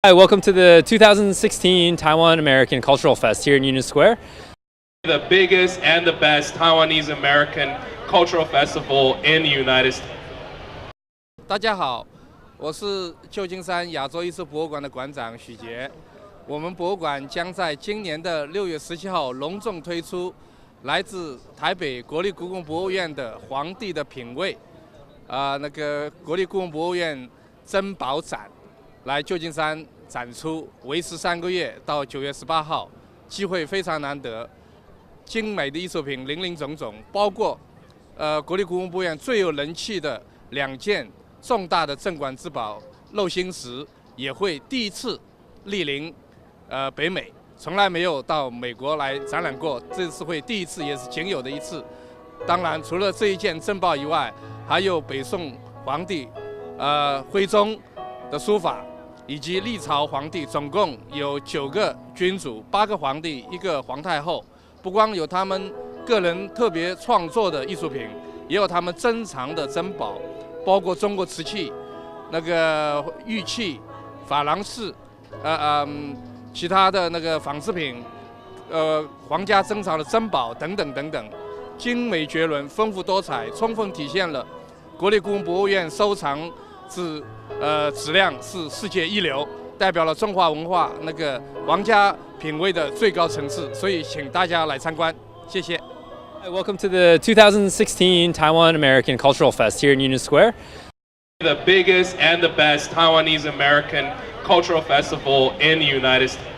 Hi, welcome to the 2016 Taiwan American Cultural Fest here in Union Square. The biggest and the best Taiwanese American cultural festival in the United States. 大家好，我是旧金山亚洲艺术博物馆的馆长许杰。我们博物馆将在今年的6月17号隆重推出来自台北国立故宫博物院的《皇帝的品味》国立故宫博物院珍宝展，来旧金山展出，为时3个月，到9月18号，机会非常难得。精美的艺术品林林总总，包括国立故宫博物院最有人气的2件重大的镇馆之宝镂星石，也会第一次莅临北美，从来没有到美国来展览过，这次会第一次，也是仅有的一次。当然，除了这一件珍宝以外，还有北宋皇帝徽宗的书法，以及历朝皇帝，总共有9个君主、8个皇帝、1个皇太后。不光有他们个人特别创作的艺术品，也有他们珍藏的珍宝，包括中国瓷器、玉器、珐琅饰，其他的纺织品，皇家珍藏的珍宝等等等等，精美绝伦，丰富多彩，充分体现了国立故宫博物院收藏质量是世界一流，代表了中华文化皇家品味的最高层次，所以请大家来参观，谢谢。Hi, welcome to the 2016 Taiwan American Cultural Fest here in Union Square. The biggest and the best Taiwanese American cultural festival in the United States.